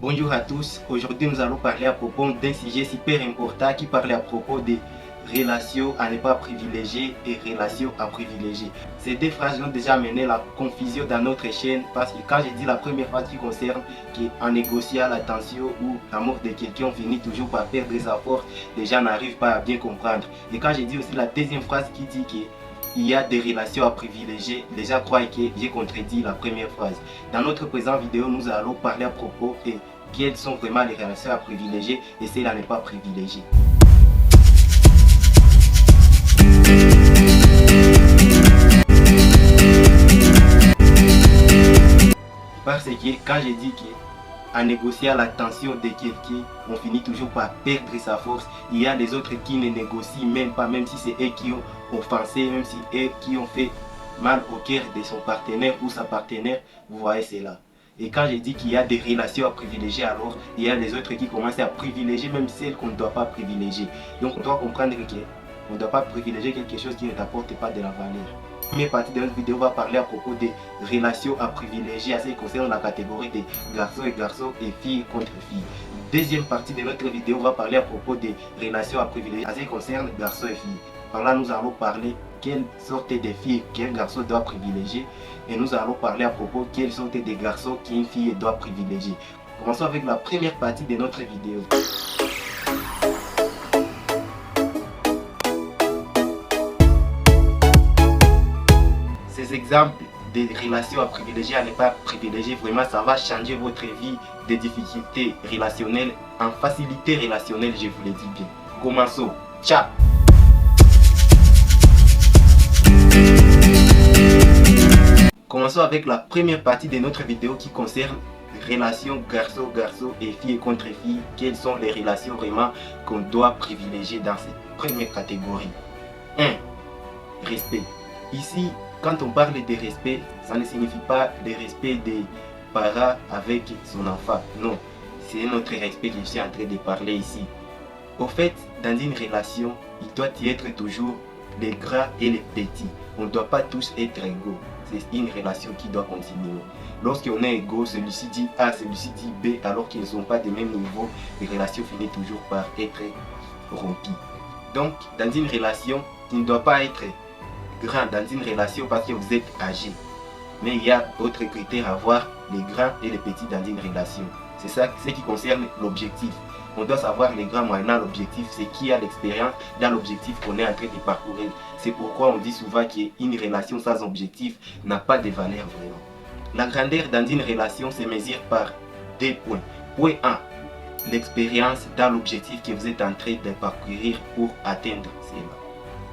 Bonjour à tous, aujourd'hui nous allons parler à propos d'un sujet super important qui parle à propos des relations à ne pas privilégier et relations à privilégier. Ces deux phrases ont déjà mené la confusion dans notre chaîne parce que quand je dis la première phrase qui concerne qu'en négociant l'attention ou l'amour de quelqu'un on finit toujours par perdre sa force, les gens n'arrivent pas à bien comprendre. Et quand je dis aussi la deuxième phrase qui dit que il y a des relations à privilégier, les gens croient que j'ai contredit la première phrase. Dans notre présente vidéo, nous allons parler à propos de quelles sont vraiment les relations à privilégier et celles à ne pas privilégier. Parce que quand je dis qu'en négociant l'attention de quelqu'un, on finit toujours par perdre sa force. Il y a des autres qui ne négocient même pas, même si c'est eux qui ont offensé, même si eux qui ont fait mal au cœur de son partenaire ou sa partenaire, vous voyez cela. Et quand je dis qu'il y a des relations à privilégier, alors il y a les autres qui commencent à privilégier même celles qu'on ne doit pas privilégier. Donc on doit comprendre qu'on ne doit pas privilégier quelque chose qui ne t'apporte pas de la valeur. La première partie de notre vidéo va parler à propos des relations à privilégier, à ce qui concerne la catégorie des garçons et filles contre filles. Deuxième partie de notre vidéo va parler à propos des relations à privilégier, à ce qui concerne garçons et filles. Par là, nous allons parler quelle sorte de filles qu'un garçon doit privilégier et nous allons parler à propos quelle sorte de garçons qu'une fille doit privilégier. Commençons avec la première partie de notre vidéo. Ces exemples de relations à privilégier, à ne pas privilégier, vraiment ça va changer votre vie des difficultés relationnelles en facilité relationnelle, je vous le dis bien. Commençons. Ciao. Commençons avec la première partie de notre vidéo qui concerne relations garçons et filles contre filles. Quelles sont les relations vraiment qu'on doit privilégier dans cette première catégorie? 1. Respect. Ici, quand on parle de respect, ça ne signifie pas le respect des parents avec son enfant. Non, c'est notre respect que je suis en train de parler ici. Au fait, dans une relation, il doit y être toujours les grands et les petits. On ne doit pas tous être égaux. C'est une relation qui doit continuer. Lorsqu'on est égaux, celui-ci dit A, celui-ci dit B, alors qu'ils ne sont pas de même niveau, les relations finissent toujours par être rompues. Donc, dans une relation, il ne doit pas être grand dans une relation parce que vous êtes âgé. Mais il y a d'autres critères à voir, les grands et les petits dans une relation. C'est ça ce qui concerne l'objectif. On doit savoir les grands moyennant l'objectif, c'est qui a l'expérience dans l'objectif qu'on est en train de parcourir. C'est pourquoi on dit souvent qu'une relation sans objectif n'a pas de valeur vraiment. La grandeur dans une relation se mesure par 2 points. Point 1, l'expérience dans l'objectif que vous êtes en train de parcourir pour atteindre cela.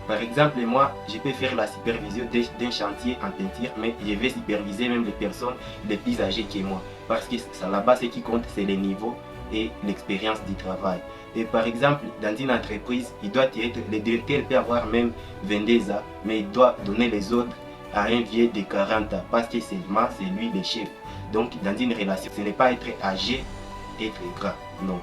Par exemple, moi, je peux faire la supervision d'un chantier en peinture, mais je vais superviser même les personnes les plus âgées que moi. Parce que là-bas, ce qui compte, c'est le niveau et l'expérience du travail. Et par exemple, dans une entreprise, il doit être, le directeur peut avoir même 22 ans, mais il doit donner les ordres à un vieux de 40 ans, parce que seulement c'est lui le chef. Donc, dans une relation, ce n'est pas être âgé, être grand, non.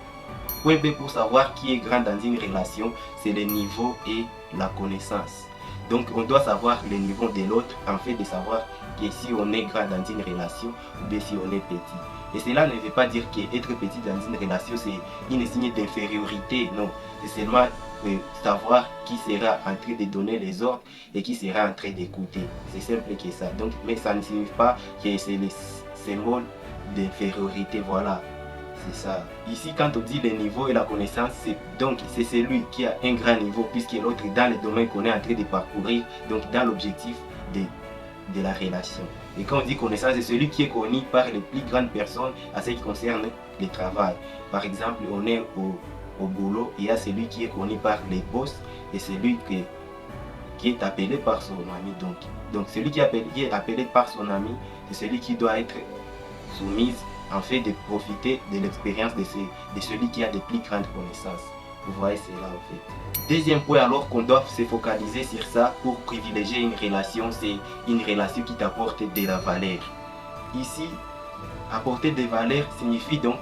Point B pour savoir qui est grand dans une relation, c'est le niveau et la connaissance. Donc on doit savoir le niveau de l'autre en fait de savoir que si on est grand dans une relation ou bien si on est petit. Et cela ne veut pas dire qu'être petit dans une relation c'est une signe d'infériorité, non. C'est seulement savoir qui sera en train de donner les ordres et qui sera en train d'écouter. C'est simple que ça. Donc, mais ça ne signifie pas que c'est le symbole d'infériorité, voilà. C'est ça. Ici, quand on dit le niveau et la connaissance, c'est celui qui a un grand niveau, puisque l'autre est dans le domaine qu'on est en train de parcourir, donc dans l'objectif de la relation. Et quand on dit connaissance, c'est celui qui est connu par les plus grandes personnes à ce qui concerne le travail. Par exemple, on est au boulot, il y a celui qui est connu par les boss et celui qui est appelé par son ami. Donc celui qui est appelé par son ami, c'est celui qui doit être soumis en fait de profiter de l'expérience de celui qui a de plus grandes connaissances. Vous voyez cela en fait. Deuxième point alors qu'on doit se focaliser sur ça pour privilégier une relation, c'est une relation qui t'apporte de la valeur. Ici, apporter des valeurs signifie donc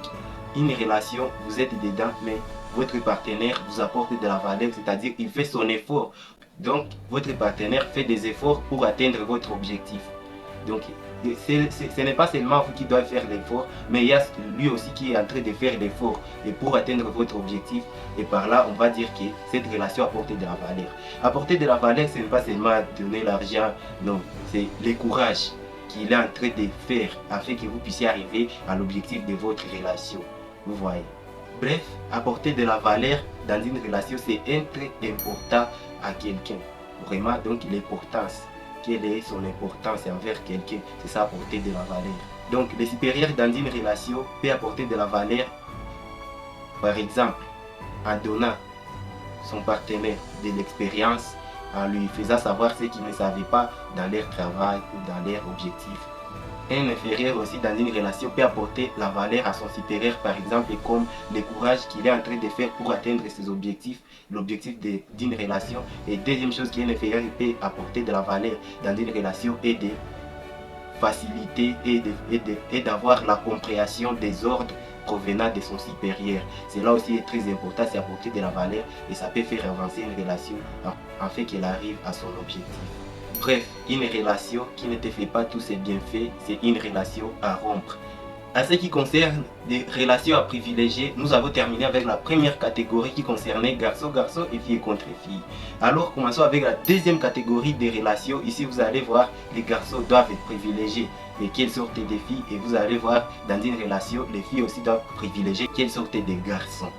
une relation, vous êtes dedans, mais votre partenaire vous apporte de la valeur, c'est-à-dire il fait son effort. Donc votre partenaire fait des efforts pour atteindre votre objectif. Donc ce n'est pas seulement vous qui devez faire l'effort, mais il y a lui aussi qui est en train de faire l'effort et pour atteindre votre objectif. Et par là, on va dire que cette relation apporte de la valeur. Apporter de la valeur, ce n'est pas seulement donner l'argent, non, c'est le courage qu'il est en train de faire afin que vous puissiez arriver à l'objectif de votre relation. Vous voyez. Bref, apporter de la valeur dans une relation, c'est être important à quelqu'un. Vraiment, donc l'importance. Quelle est son importance envers quelqu'un? C'est ça, apporter de la valeur. Donc, le supérieur dans une relation peut apporter de la valeur, par exemple, en donnant son partenaire de l'expérience, en lui faisant savoir ce qu'il ne savait pas dans leur travail ou dans leur objectif. Un inférieur aussi dans une relation peut apporter la valeur à son supérieur, par exemple, comme le courage qu'il est en train de faire pour atteindre ses objectifs, l'objectif d'une relation. Et deuxième chose qu'un inférieur peut apporter de la valeur dans une relation est de faciliter et d'avoir la compréhension des ordres provenant de son supérieur. Cela aussi est très important, c'est apporter de la valeur et ça peut faire avancer une relation afin qu'elle arrive à son objectif. Bref, une relation qui ne te fait pas tous ses bienfaits, c'est une relation à rompre. En ce qui concerne des relations à privilégier, nous avons terminé avec la première catégorie qui concernait garçon-garçon et fille contre fille. Alors commençons avec la deuxième catégorie des relations. Ici vous allez voir les garçons doivent être privilégiés et quelles sortes de filles. Et vous allez voir dans une relation, les filles aussi doivent privilégier quelles sortes de garçons.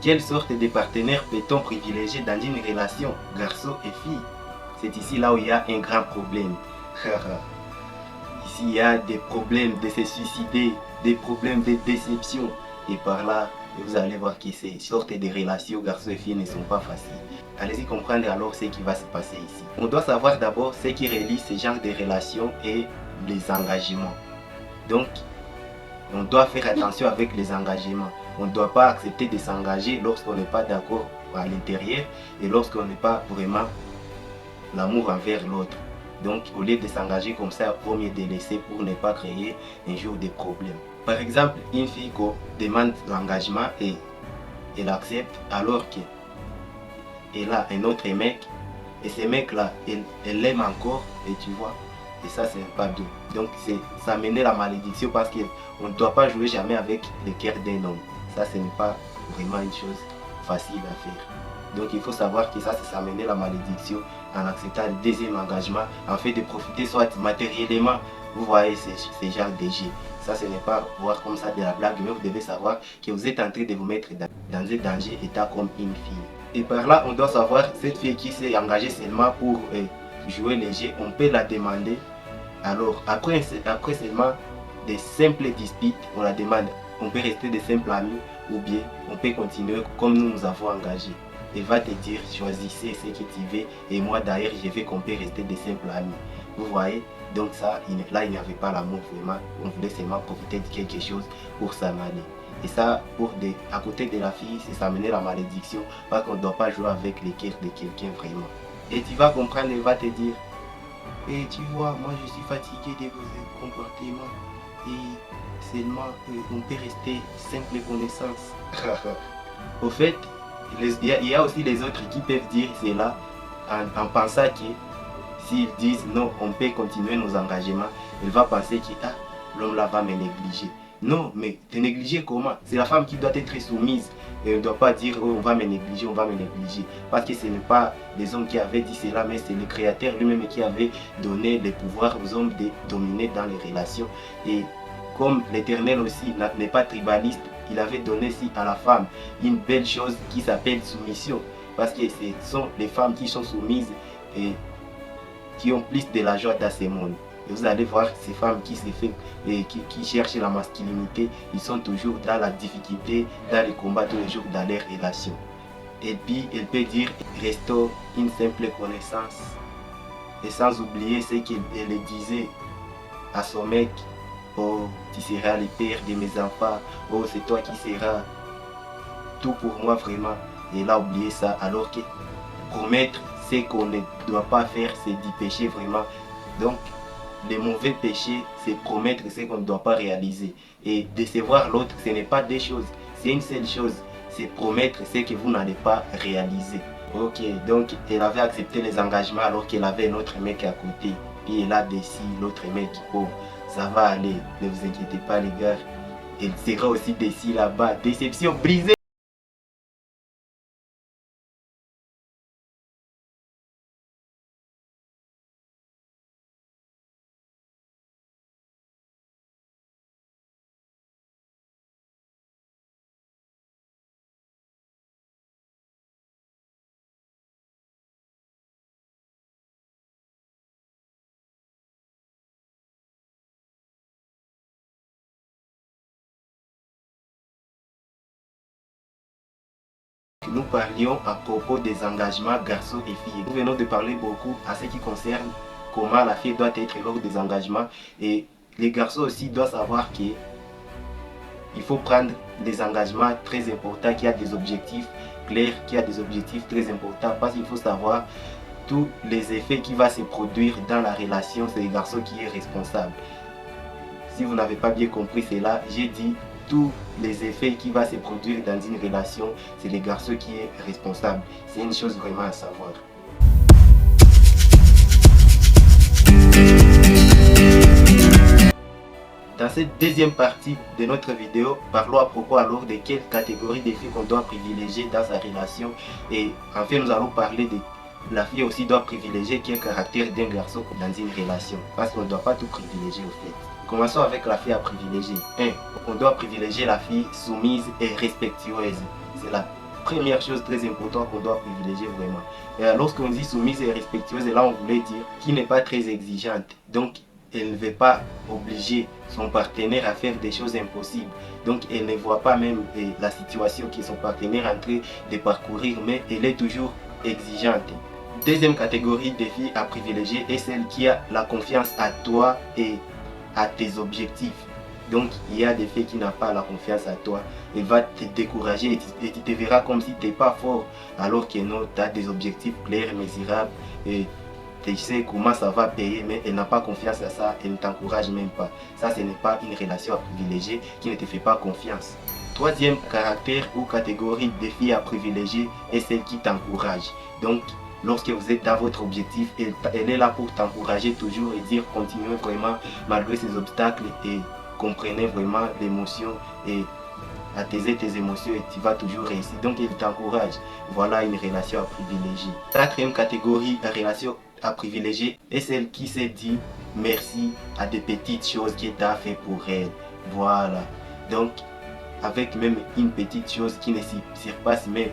Quelle sorte de partenaires peut-on privilégier dans une relation garçon et fille? C'est ici là où il y a un grand problème. Ici il y a des problèmes de se suicider, des problèmes de déception. Et par là, vous allez voir que ces sortes de relations garçons et filles ne sont pas faciles. Allez-y comprendre alors ce qui va se passer ici. On doit savoir d'abord ce qui relie ce genre de relations et les engagements. Donc, on doit faire attention avec les engagements. On ne doit pas accepter de s'engager lorsqu'on n'est pas d'accord à l'intérieur et lorsqu'on n'est pas vraiment l'amour envers l'autre. Donc, au lieu de s'engager comme ça, il vaut mieux de laisser pour ne pas créer un jour de problème. Par exemple, une fille qu'on demande l'engagement et elle accepte alors qu'elle a un autre mec et ce mec-là, elle l'aime encore et tu vois, et ça c'est pas bien. Donc, ça menait la malédiction parce qu'on ne doit pas jouer jamais avec le cœur d'un homme. Ça, ce n'est pas vraiment une chose facile à faire. Donc il faut savoir que ça menait la malédiction en acceptant le deuxième engagement, en fait de profiter soit matériellement, vous voyez ces genres de jeux. Ça ce n'est pas voir comme ça de la blague, mais vous devez savoir que vous êtes en train de vous mettre dans un danger état comme une fille. Et par là on doit savoir, cette fille qui s'est engagée seulement pour jouer les jeux, on peut la demander. Alors après seulement des simples disputes, on la demande, on peut rester des simples amis ou bien on peut continuer comme nous avons engagé. Elle va te dire, choisissez ce que tu veux et moi d'ailleurs je veux qu'on peut rester des simples amis. Vous voyez, donc ça, là il n'y avait pas l'amour vraiment, on voulait seulement profiter de quelque chose pour s'en aller. Et ça, à côté de la fille, c'est s'amener la malédiction parce qu'on ne doit pas jouer avec les cœurs de quelqu'un vraiment. Et tu vas comprendre, elle va te dire, et tu vois, moi je suis fatigué de vos comportements et seulement on peut rester simple connaissance. Au fait, il y a aussi les autres qui peuvent dire cela en pensant que s'ils disent non, on peut continuer nos engagements, elle va penser que ah, l'homme là va me négliger. Non, mais te négliger comment? C'est la femme qui doit être soumise. Et on ne doit pas dire oh, on va me négliger, on va me négliger. Parce que ce n'est pas les hommes qui avaient dit cela, mais c'est le Créateur lui-même qui avait donné le pouvoir aux hommes de dominer dans les relations. Et comme l'Éternel aussi n'est pas tribaliste, il avait donné aussi à la femme une belle chose qui s'appelle soumission. Parce que ce sont les femmes qui sont soumises et qui ont plus de la joie dans ce monde. Et vous allez voir ces femmes qui cherchent la masculinité, ils sont toujours dans la difficulté, dans les combats tous les jours dans leurs relations. Et puis elle peut dire, restons une simple connaissance. Et sans oublier ce qu'elle disait à son mec. Oh, tu seras le père de mes enfants. Oh, c'est toi qui seras tout pour moi vraiment. Et elle a oublié ça alors que promettre ce qu'on ne doit pas faire, c'est du péché vraiment. Donc, les mauvais péchés, c'est promettre ce qu'on ne doit pas réaliser. Et décevoir l'autre, ce n'est pas deux choses. C'est une seule chose. C'est promettre ce que vous n'allez pas réaliser. Ok, donc elle avait accepté les engagements alors qu'elle avait un autre mec à côté. Puis elle a décidé l'autre mec. Oh, ça va aller, ne vous inquiétez pas les gars. Elle sera aussi déçue là-bas, déception brisée. Nous parlions à propos des engagements garçons et filles. Nous venons de parler beaucoup à ce qui concerne comment la fille doit être lors des engagements. Et les garçons aussi doivent savoir qu'il faut prendre des engagements très importants, qu'il y a des objectifs clairs, qu'il y a des objectifs très importants. Parce qu'il faut savoir tous les effets qui vont se produire dans la relation. C'est les garçons qui est responsable. Si vous n'avez pas bien compris cela, j'ai dit tous les effets qui vont se produire dans une relation, c'est les garçons qui est responsable. C'est une chose vraiment à savoir. Dans cette deuxième partie de notre vidéo, parlons à propos alors de quelle catégorie de filles qu'on doit privilégier dans sa relation. Et en fait, nous allons parler de la fille aussi doit privilégier quel caractère d'un garçon dans une relation. Parce qu'on ne doit pas tout privilégier au fait. Commençons avec la fille à privilégier. 1. On doit privilégier la fille soumise et respectueuse. C'est la première chose très importante qu'on doit privilégier vraiment. Et lorsqu'on dit soumise et respectueuse, là on voulait dire qui n'est pas très exigeante. Donc elle ne veut pas obliger son partenaire à faire des choses impossibles. Donc elle ne voit pas même la situation que son partenaire est en train de parcourir, mais elle est toujours exigeante. Deuxième catégorie de filles à privilégier est celle qui a la confiance à toi et à tes objectifs. Donc il y a des filles qui n'ont pas la confiance à toi. Elle va te décourager et tu te verras comme si tu n'es pas fort. Alors que non, tu as des objectifs clairs, mesurables. Et tu sais comment ça va payer, mais elle n'a pas confiance à ça. Elle ne t'encourage même pas. Ça, ce n'est pas une relation à privilégier qui ne te fait pas confiance. Troisième caractère ou catégorie de filles à privilégier est celle qui t'encourage. Donc lorsque vous êtes dans votre objectif, elle est là pour t'encourager toujours et dire continuez vraiment malgré ces obstacles et comprenez vraiment l'émotion et ataiser tes émotions et tu vas toujours réussir. Donc elle t'encourage. Voilà une relation à privilégier. Quatrième catégorie de relation à privilégier est celle qui s'est dit merci à des petites choses que tu as fait pour elle. Voilà. Donc avec même une petite chose qui ne s'y passe même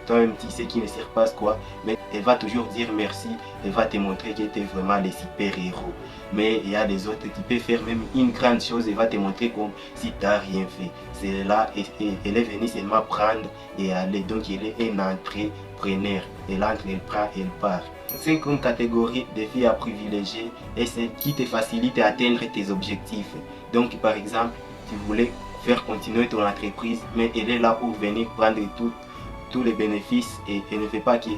toi-même tu sais qui ne sert pas quoi, mais elle va toujours dire merci, elle va te montrer qu'elle était vraiment les super-héros. Mais il y a des autres qui peuvent faire même une grande chose, elle va te montrer comme si tu n'as rien fait. C'est là, elle est venue seulement prendre et aller, donc elle est un entrepreneur. Elle entre, elle prend, elle part. Cinquième catégorie de filles à privilégier est celle qui te facilite à atteindre tes objectifs. Donc par exemple, tu voulais faire continuer ton entreprise, mais elle est là pour venir prendre tous les bénéfices et elle ne fait pas que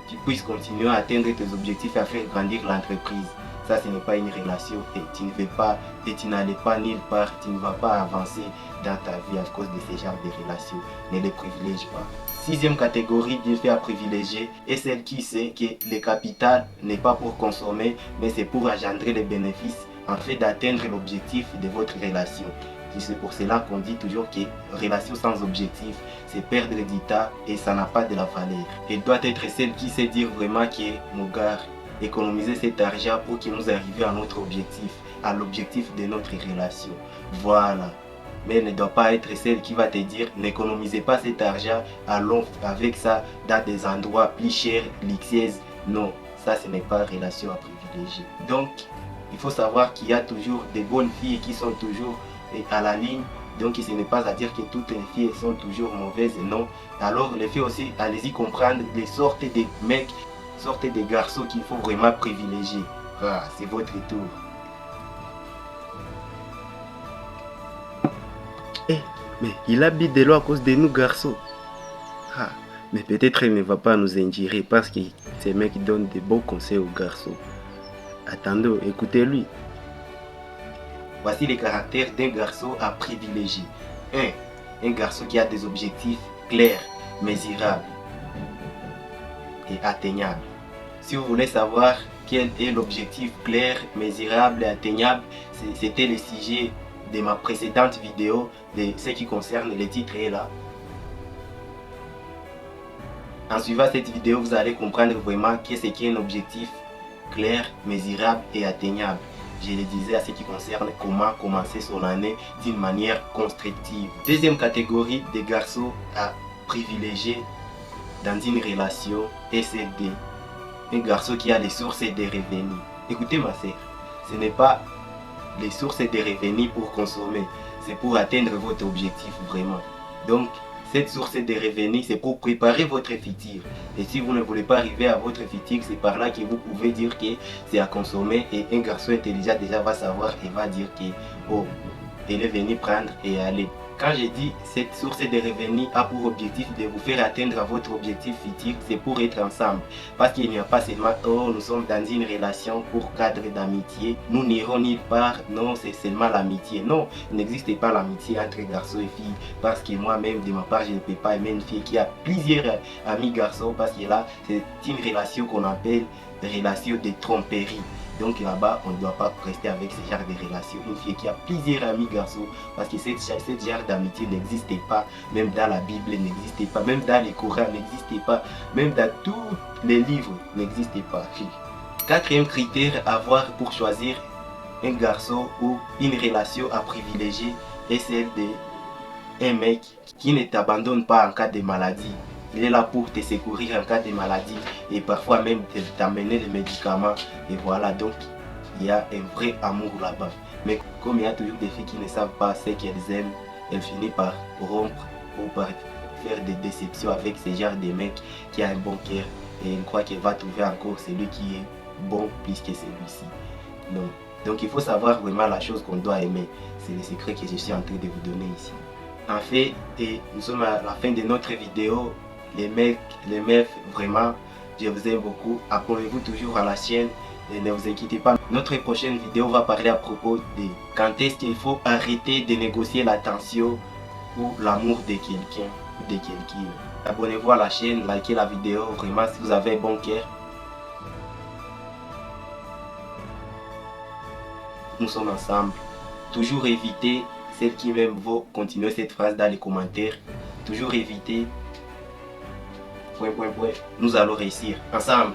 tu puisses continuer à atteindre tes objectifs et à faire grandir l'entreprise. Ça, ce n'est pas une relation et tu ne veux pas et tu n'allais pas nulle part, tu ne vas pas avancer dans ta vie à cause de ces genres de relations. Ne les privilège pas. Sixième catégorie de filles à privilégier est celle qui sait que le capital n'est pas pour consommer, mais c'est pour engendrer les bénéfices en fait d'atteindre l'objectif de votre relation. C'est pour cela qu'on dit toujours que relation sans objectif, c'est perdre du temps et ça n'a pas de la valeur. Elle doit être celle qui sait dire vraiment que mon gars, économiser cet argent pour que nous arrivions à notre objectif, à l'objectif de notre relation. Voilà. Mais elle ne doit pas être celle qui va te dire n'économisez pas cet argent, allons avec ça dans des endroits plus chers, luxueux. Non, ça ce n'est pas relation à privilégier. Donc, il faut savoir qu'il y a toujours des bonnes filles qui sont toujours à la ligne. Donc ce n'est pas à dire que toutes les filles sont toujours mauvaises, non. Alors les filles aussi, allez-y comprendre les sortes de mecs, sortes de garçons qu'il faut vraiment privilégier. Ah, c'est votre tour. Mais il habite de l'eau à cause de nous garçons. Ah, mais peut-être il ne va pas nous injurer parce que ces mecs donnent de bons conseils aux garçons. Attendez, écoutez-lui. Voici les caractères d'un garçon à privilégier. 1. Un garçon qui a des objectifs clairs, mesurables et atteignables. Si vous voulez savoir quel est l'objectif clair, mesurable et atteignable. C'était le sujet de ma précédente vidéo de ce qui concerne les titres est là. En suivant cette vidéo, vous allez comprendre vraiment qu'est-ce qu'est un objectif clair, mesurable et atteignable. Je le disais à ce qui concerne comment commencer son année d'une manière constructive. Deuxième catégorie des garçons à privilégier dans une relation est celle d'un garçon qui a les sources de revenus. Écoutez ma sœur, ce n'est pas les sources de revenus pour consommer, c'est pour atteindre votre objectif vraiment. Donc, cette source de revenus, c'est pour préparer votre futur. Et si vous ne voulez pas arriver à votre futur, c'est par là que vous pouvez dire que c'est à consommer. Et un garçon intelligent déjà va savoir et va dire que, oh, il est venu prendre et aller. Quand je dis cette source de revenus a pour objectif de vous faire atteindre votre objectif futur, c'est pour être ensemble. Parce qu'il n'y a pas seulement, oh, nous sommes dans une relation pour cadre d'amitié, nous n'irons nulle part, non, c'est seulement l'amitié. Non, il n'existe pas l'amitié entre garçons et filles. Parce que moi-même, de ma part, je ne peux pas aimer une fille qui a plusieurs amis garçons. Parce que là, c'est une relation qu'on appelle relation de tromperie. Donc là-bas, on ne doit pas rester avec ce genre de relation. Une fille qui a plusieurs amis garçons, parce que ce genre d'amitié n'existait pas, même dans la Bible n'existait pas, même dans les Corans n'existait pas, même dans tous les livres n'existait pas. Quatrième critère à voir pour choisir un garçon ou une relation à privilégier est celle d'un mec qui ne t'abandonne pas en cas de maladie. Il est là pour te secourir en cas de maladie et parfois même t'amener les médicaments. Et voilà, donc il y a un vrai amour là-bas. Mais comme il y a toujours des filles qui ne savent pas ce qu'elles aiment, elles finissent par rompre ou par faire des déceptions avec ce genre de mec qui a un bon cœur. Et elle croit qu'elle va trouver encore celui qui est bon plus que celui-ci. Non. Donc il faut savoir vraiment la chose qu'on doit aimer. C'est le secret que je suis en train de vous donner ici. En fait, et nous sommes à la fin de notre vidéo. Les mecs, les meufs, vraiment, je vous aime beaucoup. Abonnez-vous toujours à la chaîne et ne vous inquiétez pas. Notre prochaine vidéo va parler à propos de quand est-ce qu'il faut arrêter de négocier l'attention ou l'amour de quelqu'un ou de quelqu'un. Abonnez-vous à la chaîne, likez la vidéo, vraiment si vous avez un bon cœur. Nous sommes ensemble. Toujours éviter, celles qui même vont continuer cette phrase dans les commentaires. Toujours éviter. Nous allons réussir ensemble.